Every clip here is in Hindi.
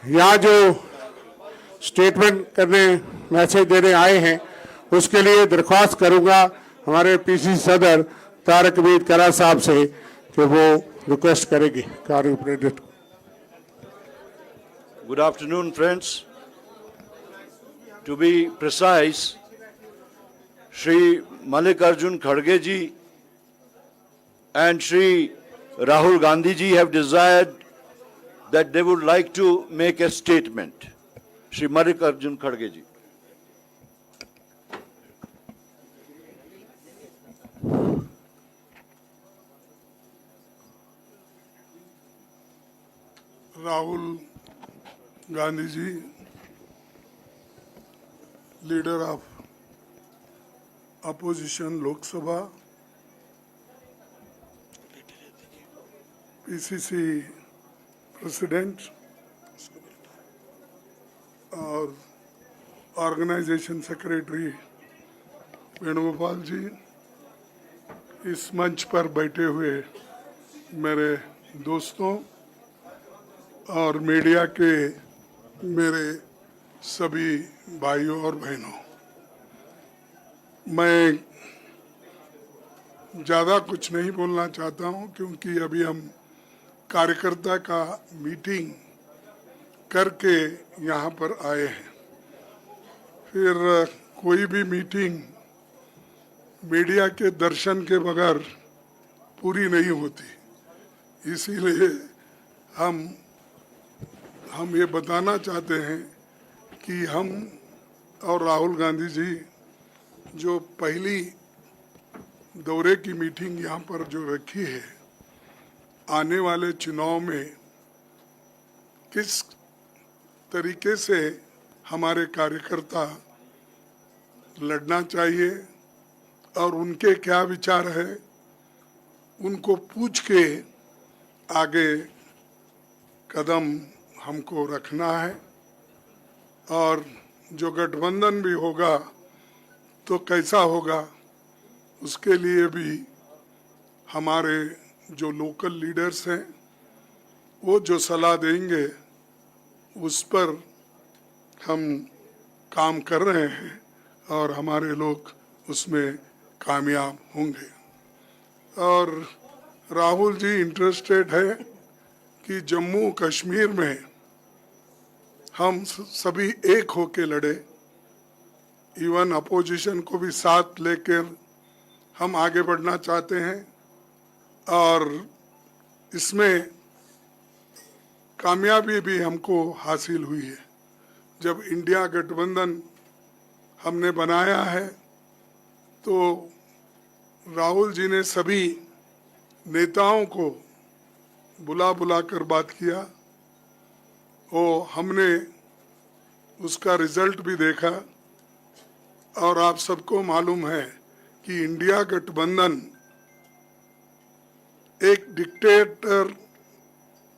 यहाँ जो स्टेटमेंट करने मैसेज देने आए हैं उसके लिए दरख्वास्त करूंगा हमारे पीसी सदर तारक मीर करा साहब से कि वो रिक्वेस्ट करेंगे कार्य। Good afternoon, friends. To be precise, Shri Mallikarjun Kharge ji and Shri Rahul Gandhi ji have desired that they would like to make a statement. Shri Mallikarjun Kharge ji. Rahul Gandhi ji, leader of opposition Lok Sabha, PCC president और ऑर्गेनाइजेशन सेक्रेटरी वेणुगोपाल जी, इस मंच पर बैठे हुए मेरे दोस्तों और मीडिया के मेरे सभी भाइयों और बहनों, मैं ज़्यादा कुछ नहीं बोलना चाहता हूं क्योंकि अभी हम कार्यकर्ता का मीटिंग करके यहाँ पर आए हैं। फिर कोई भी मीटिंग मीडिया के दर्शन के बगैर पूरी नहीं होती, इसीलिए हम ये बताना चाहते हैं कि हम और राहुल गांधी जी जो पहली दौरे की मीटिंग यहाँ पर जो रखी है, आने वाले चुनाव में किस तरीके से हमारे कार्यकर्ता लड़ना चाहिए और उनके क्या विचार है, उनको पूछ के आगे कदम हमको रखना है। और जो गठबंधन भी होगा तो कैसा होगा, उसके लिए भी हमारे जो लोकल लीडर्स हैं वो जो सलाह देंगे उस पर हम काम कर रहे हैं और हमारे लोग उसमें कामयाब होंगे। और राहुल जी इंटरेस्टेड है कि जम्मू कश्मीर में हम सभी एक होके लड़े, इवन अपोजिशन को भी साथ लेकर हम आगे बढ़ना चाहते हैं और इसमें कामयाबी भी हमको हासिल हुई है। जब इंडिया गठबंधन हमने बनाया है तो राहुल जी ने सभी नेताओं को बुला कर बात किया और हमने उसका रिजल्ट भी देखा। और आप सबको मालूम है कि इंडिया गठबंधन एक डिक्टेटर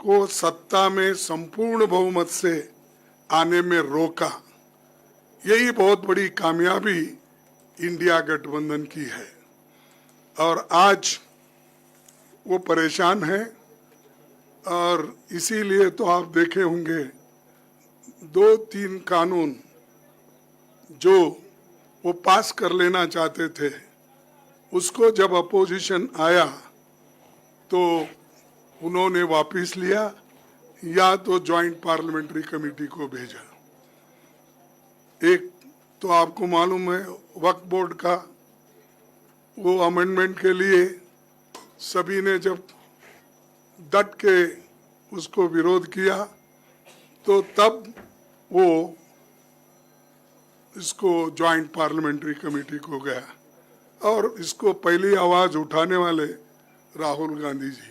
को सत्ता में संपूर्ण बहुमत से आने में रोका, यही बहुत बड़ी कामयाबी इंडिया गठबंधन की है। और आज वो परेशान है और इसीलिए तो आप देखे होंगे 2-3 कानून जो वो पास कर लेना चाहते थे, उसको जब अपोजिशन आया तो उन्होंने वापस लिया या तो जॉइंट पार्लियामेंट्री कमेटी को भेजा। एक तो आपको मालूम है वक्फ बोर्ड का वो अमेंडमेंट के लिए सभी ने जब डट के उसको विरोध किया तो तब वो इसको जॉइंट पार्लियामेंट्री कमेटी को गया और इसको पहली आवाज उठाने वाले Rahul Gandhi ji.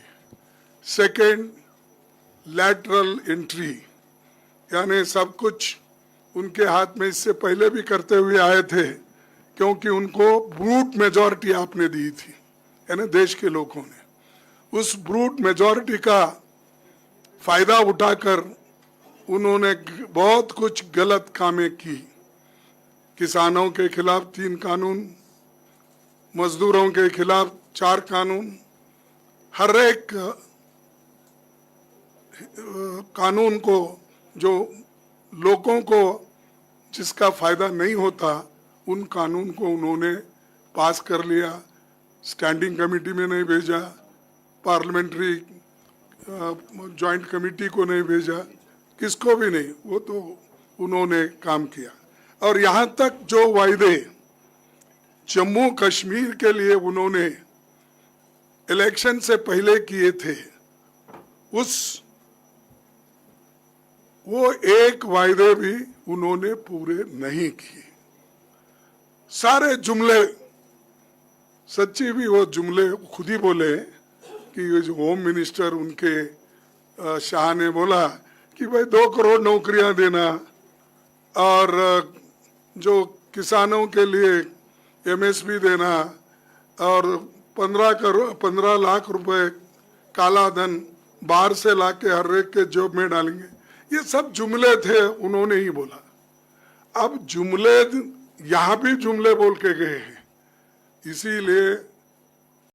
Second, lateral entry, यानी सब कुछ उनके हाथ में इससे पहले भी करते हुए आए थे क्योंकि उनको ब्रूट मेजॉरिटी आपने दी थी, यानी देश के लोगों ने उस ब्रूट मेजॉरिटी का फायदा उठाकर उन्होंने बहुत कुछ गलत कामें की। किसानों के खिलाफ 3 कानून, मजदूरों के खिलाफ 4 कानून, हर एक कानून को जो लोगों को जिसका फायदा नहीं होता उन कानून को उन्होंने पास कर लिया, स्टैंडिंग कमेटी में नहीं भेजा, पार्लियामेंट्री जॉइंट कमेटी को नहीं भेजा, किसको भी नहीं, वो तो उन्होंने काम किया। और यहाँ तक जो वायदे जम्मू कश्मीर के लिए उन्होंने इलेक्शन से पहले किए थे, वो एक वायदे भी उन्होंने पूरे नहीं किए। सारे जुमले, सच्ची भी वो जुमले खुद ही बोले कि ये जो होम मिनिस्टर उनके शाह ने बोला कि भाई 2 करोड़ नौकरियां देना और जो किसानों के लिए एमएसपी देना और 15 लाख रुपए काला धन बाहर से लाके हर एक के जॉब में डालेंगे, ये सब जुमले थे, उन्होंने ही बोला। अब जुमले यहाँ भी जुमले बोल के गए हैं, इसीलिए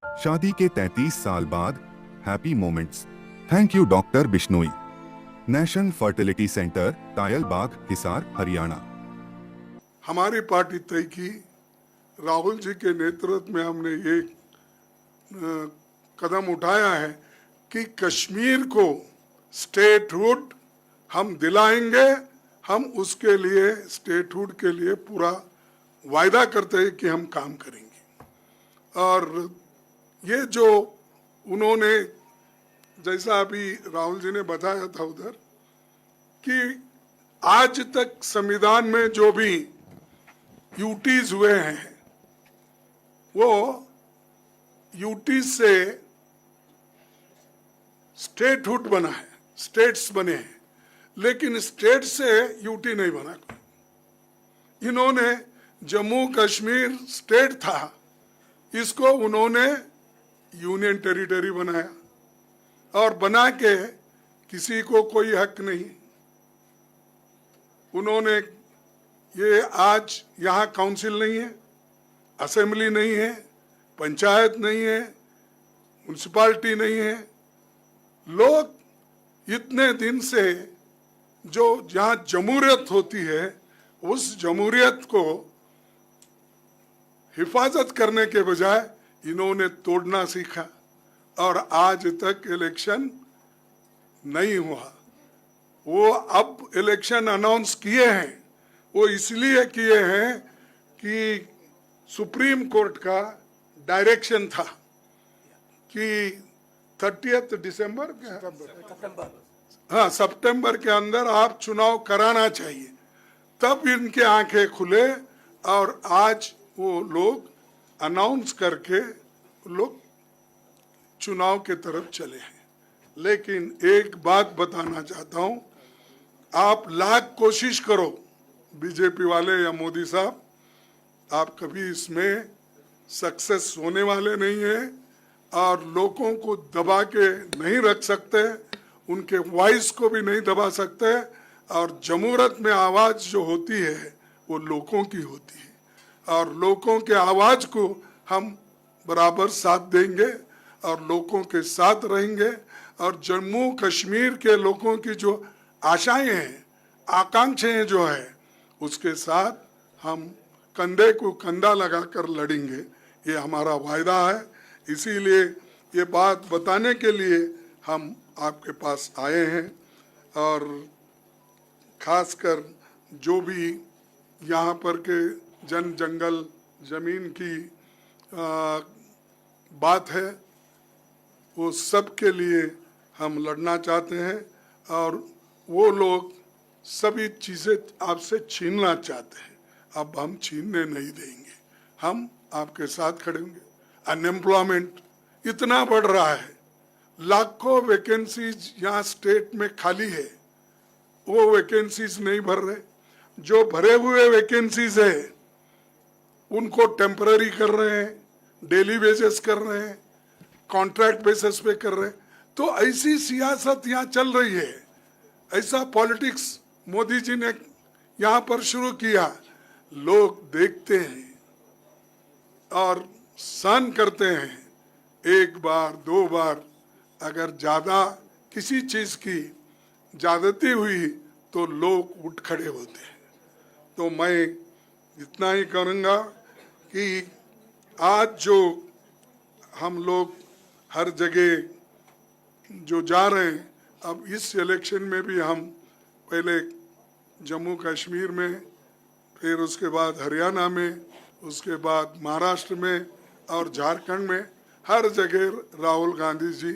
शादी के 33 साल बाद happy moments. Thank you doctor Bishnoi. National fertility centre, Tayalbagh, Hisar, Haryana. हमारी पार्टी तय की, राहुल जी के नेतृत्व में हमने ये कदम उठाया है कि कश्मीर को स्टेटहुड हम दिलाएंगे। हम उसके लिए स्टेटहुड के लिए पूरा वायदा करते हैं कि हम काम करेंगे। और ये जो उन्होंने, जैसा अभी राहुल जी ने बताया था उधर, कि आज तक संविधान में जो भी यूटीज हुए हैं वो यूटीज से स्टेटहुड बना है, स्टेट्स बने हैं, लेकिन स्टेट से यूटी नहीं बना कोई। इन्होंने जम्मू कश्मीर स्टेट था, इसको उन्होंने यूनियन टेरिटरी बनाया और बना के किसी को कोई हक नहीं। उन्होंने ये आज यहाँ काउंसिल नहीं है, असेंबली नहीं है, पंचायत नहीं है, म्युनिसिपैलिटी नहीं है। लोग इतने दिन से जो जहाँ जमहूरियत होती है उस जमहूरियत को हिफाजत करने के बजाय इन्होंने तोड़ना सीखा और आज तक इलेक्शन नहीं हुआ। वो अब इलेक्शन अनाउंस किए हैं, वो इसलिए किए हैं कि सुप्रीम कोर्ट का डायरेक्शन था कि 30 दिसंबर सितंबर के अंदर आप चुनाव कराना चाहिए। तब इनके आंखें खुले और आज वो लोग अनाउंस करके लोग चुनाव के तरफ चले हैं। लेकिन एक बात बताना चाहता हूं, आप लाख कोशिश करो बीजेपी वाले या मोदी साहब, आप कभी इसमें सक्सेस होने वाले नहीं हैं और लोगों को दबा के नहीं रख सकते, उनके वॉइस को भी नहीं दबा सकते। और जमहूरियत में आवाज जो होती है वो लोगों की होती है और लोगों के आवाज को हम बराबर साथ देंगे और लोगों के साथ रहेंगे। और जम्मू कश्मीर के लोगों की जो आशाएं हैं, आकांक्षाएं जो है, उसके साथ हम कंधे को कंधा लगाकर लड़ेंगे, ये हमारा वायदा है। इसीलिए ये बात बताने के लिए हम आपके पास आए हैं। और खासकर जो भी यहाँ पर के जंगल जमीन की बात है, वो सब के लिए हम लड़ना चाहते हैं और वो लोग सभी चीज़ें आपसे छीनना चाहते हैं। अब हम छीनने नहीं देंगे, हम आपके साथ खड़े होंगे। अनएम्प्लॉयमेंट इतना बढ़ रहा है, लाखों वैकेंसीज यहाँ स्टेट में खाली है, वो वैकेंसीज नहीं भर रहे। जो भरे हुए वैकेंसीज है उनको टेम्पररी कर रहे हैं, डेली बेसिस कर रहे हैं, कॉन्ट्रैक्ट बेसिस पे कर रहे हैं। तो ऐसी सियासत यहाँ चल रही है, ऐसा पॉलिटिक्स मोदी जी ने यहाँ पर शुरू किया। लोग देखते हैं और सहन करते हैं, एक बार 2 बार अगर ज्यादा किसी चीज की ज्यादती हुई तो लोग उठ खड़े होते हैं। तो मैं इतना ही करूँगा कि आज जो हम लोग हर जगह जो जा रहे हैं, अब इस इलेक्शन में भी हम पहले जम्मू कश्मीर में, फिर उसके बाद हरियाणा में, उसके बाद महाराष्ट्र में और झारखंड में, हर जगह राहुल गांधी जी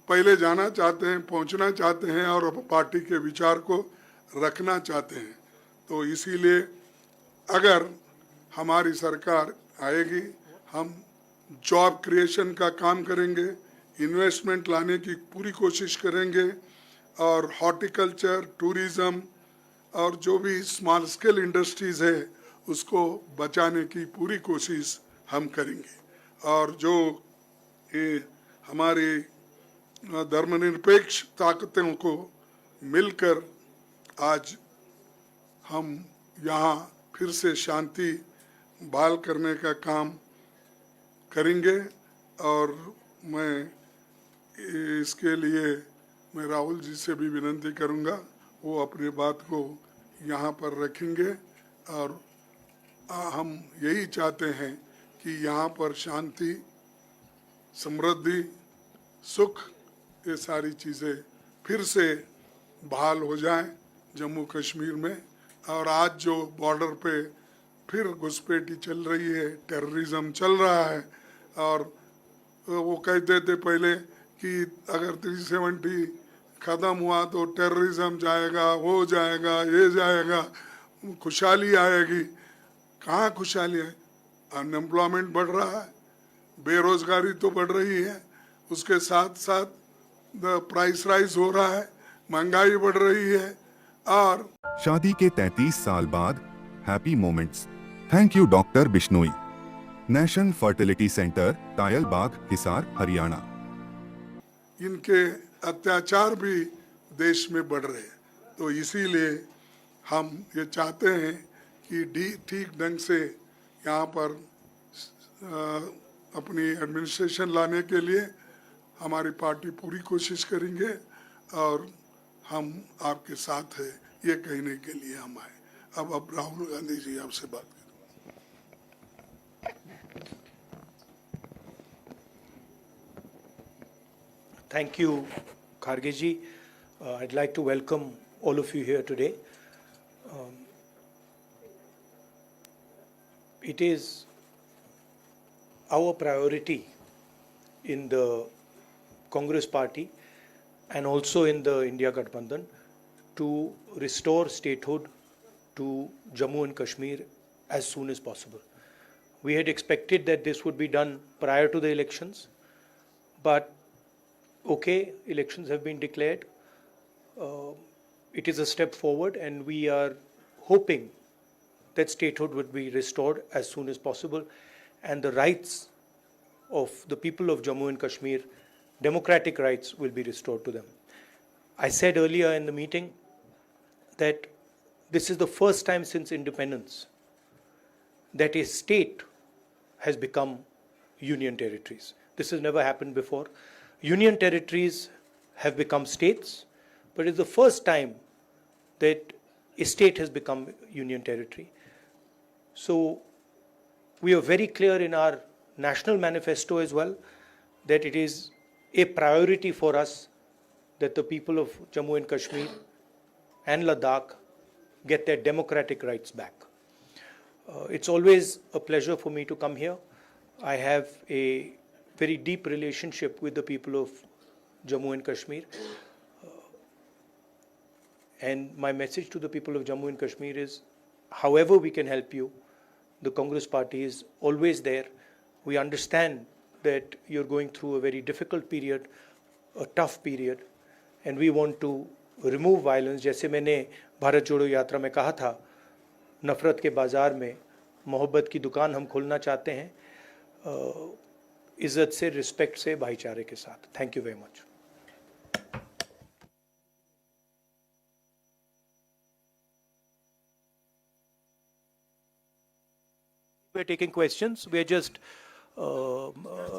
पहले जाना चाहते हैं, पहुंचना चाहते हैं और पार्टी के विचार को रखना चाहते हैं। तो इसीलिए अगर हमारी सरकार आएगी, हम जॉब क्रिएशन का काम करेंगे, इन्वेस्टमेंट लाने की पूरी कोशिश करेंगे और हॉर्टिकल्चर, टूरिज़्म और जो भी स्मॉल स्केल इंडस्ट्रीज़ है उसको बचाने की पूरी कोशिश हम करेंगे। और जो ये हमारी धर्मनिरपेक्ष ताकतों को मिलकर आज हम यहाँ फिर से शांति बहाल करने का काम करेंगे। और मैं इसके लिए मैं राहुल जी से भी विनती करूँगा, वो अपनी बात को यहाँ पर रखेंगे और हम यही चाहते हैं कि यहाँ पर शांति, समृद्धि, सुख, ये सारी चीज़ें फिर से बहाल हो जाएं जम्मू कश्मीर में। और आज जो बॉर्डर पे फिर घुसपैठी चल रही है, टेररिज्म चल रहा है, और वो कहते थे पहले कि अगर 370 ख़त्म हुआ तो टेररिज्म जाएगा, हो जाएगा, ये जाएगा, खुशहाली आएगी। कहाँ खुशहाली है? अनएम्प्लॉयमेंट बढ़ रहा है, बेरोजगारी तो बढ़ रही है, उसके साथ साथ प्राइस राइज हो रहा है, महंगाई बढ़ रही है। और शादी के 33 साल बाद happy moments. Thank you doctor Bishnoi. National fertility centre, Tayal Bagh, Hisar, Haryana. इनके अत्याचार भी देश में बढ़ रहे हैं। तो इसीलिए हम ये चाहते हैं कि ठीक ढंग से यहाँ पर अपनी एडमिनिस्ट्रेशन लाने के लिए हमारी पार्टी पूरी कोशिश करेंगे और हम आपके साथ है, ये कहने के लिए हम आए। अब राहुल गांधी जी आपसे बात करें। Thank you, Kharge ji. I'd like to welcome all of you here today. It is our priority in the Congress Party and also in the India Gathbandhan to restore statehood to Jammu and Kashmir as soon as possible. We had expected that this would be done prior to the elections, but okay, elections have been declared. It is a step forward, and we are hoping that statehood would be restored as soon as possible, and the rights of the people of Jammu and Kashmir, democratic rights, will be restored to them. I said earlier in the meeting that this is the first time since independence that a state has become union territories. This has never happened before. Union territories have become states, but it's the first time that a state has become union territory. So we are very clear in our national manifesto as well that it is a priority for us that the people of Jammu and Kashmir and Ladakh get their democratic rights back. It's always a pleasure for me to come here. I have a very deep relationship with the people of Jammu and Kashmir. And my message to the people of Jammu and Kashmir is, however we can help you, the Congress Party is always there. We understand that you're going through a very difficult period, a tough period, and we want to remove violence. जैसे मैंने भारत जोड़ो यात्रा में कहा था, नफरत के बाजार में मोहब्बत की दुकान हम खोलना चाहते हैं, इज्जत से, रिस्पेक्ट से, भाईचारे के साथ. Thank you very much. We are taking questions. We are just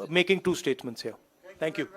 making two statements here. Thank you.